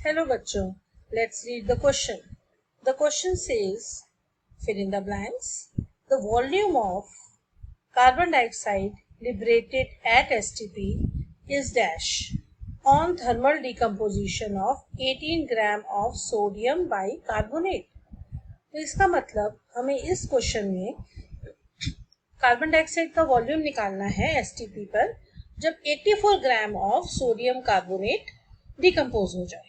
Hello बच्चों, let's read the question. The question says, fill in the blanks. The volume of carbon dioxide liberated at STP is dash on thermal decomposition of 18 gram of sodium bicarbonate. तो इसका मतलब हमें इस question में carbon dioxide का volume निकालना है STP पर जब 84 gram of sodium carbonate decompose हो जाए.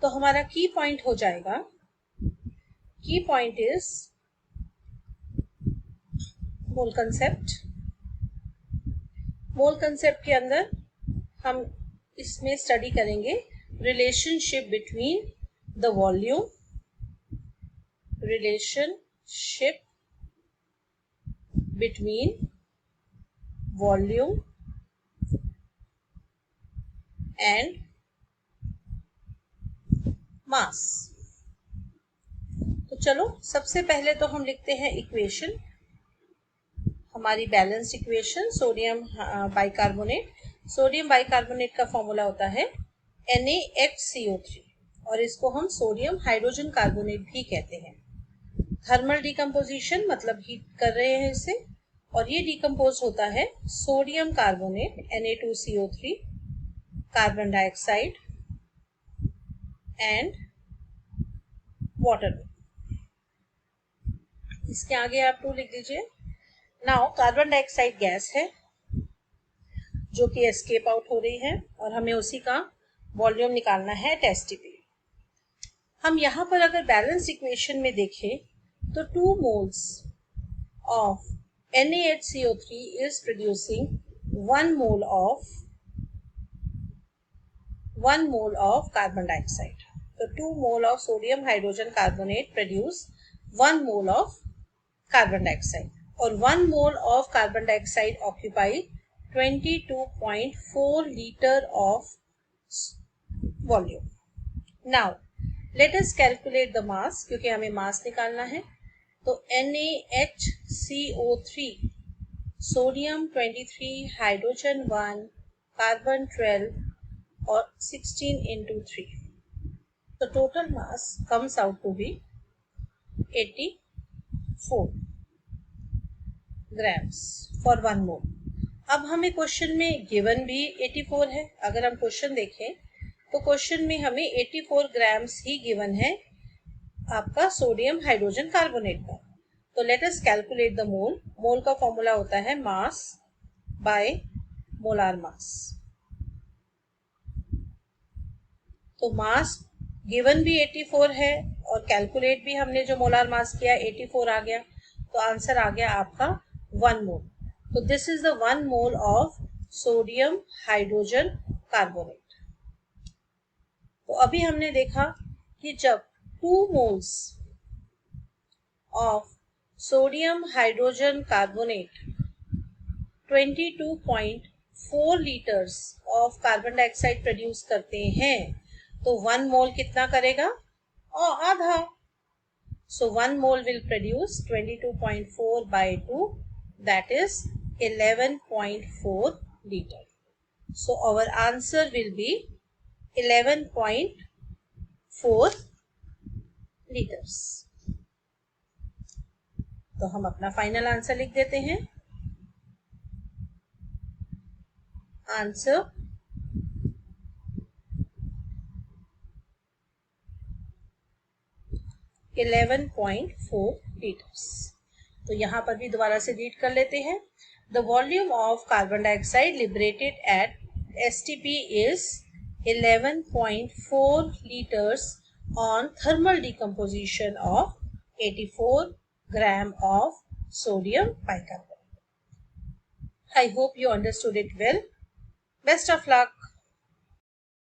तो हमारा की पॉइंट हो जाएगा, की point is mole concept. Mole concept के अंदर हम इसमें स्टडी करेंगे relationship between the volume, relationship between volume and mass. तो चलो सबसे पहले तो हम लिखते हैं इक्वेशन, हमारी balance equation sodium bicarbonate. Sodium bicarbonate का फॉर्मूला होता है NaHCO3 और इसको हम सोडियम हाइड्रोजन कार्बोनेट भी कहते हैं. थर्मल डिकम्पोजिशन मतलब हीट कर रहे हैं इसे, और ये डिकम्पोज होता है sodium carbonate Na2CO3, carbon dioxide and water. इसके आगे आप 2 लिख दीजिए. नाउ कार्बन डाइऑक्साइड गैस है जो कि एस्केप आउट हो रही है और हमें उसी का वॉल्यूम निकालना है एट एसटीपी. हम यहाँ पर अगर बैलेंस इक्वेशन में देखें तो 2 moles of NaHCO3 is producing 1 mole of carbon dioxide. So 2 mole of sodium hydrogen carbonate produce 1 mole of carbon dioxide, और 1 mole of carbon dioxide occupy 22.4 liter of volume. Now let us calculate the mass, क्योंकि हमें मास निकालना है. तो NaHCO3 sodium 23, hydrogen 1, carbon 12 और 16 into 3. The total mass comes out to be 84 grams for 1 mole. अब हमें question में गिवन भी 84 है. अगर हम क्वेश्चन देखें तो क्वेश्चन में हमें 84 ग्राम्स ही गिवन है आपका सोडियम हाइड्रोजन कार्बोनेट का. तो let us calculate the mole. Mole का फॉर्मूला होता है मास बाय मोलार मास. तो मास गिवन भी 84 है और कैलकुलेट भी हमने जो मोलार मास किया 84 आ गया, तो आंसर आ गया आपका 1 मोल. तो this is the 1 mole of sodium hydrogen carbonate. तो अभी हमने देखा कि जब 2 moles of sodium hydrogen carbonate 22.4 liters of carbon dioxide produce करते हैं तो 1 मोल कितना करेगा? और आधा. So 1 mole will produce 22.4 by 2, that is 11.4 liter. So our answer will be 11.4 liters. तो हम अपना फाइनल आंसर लिख देते हैं. Answer 11.4 liters. तो यहाँ पर भी दोबारा से रीड कर लेते हैं. The volume of carbon dioxide liberated at STP is 11.4 liters on thermal decomposition of 84 gram of sodium bicarbonate. I hope you understood it well. Best of luck.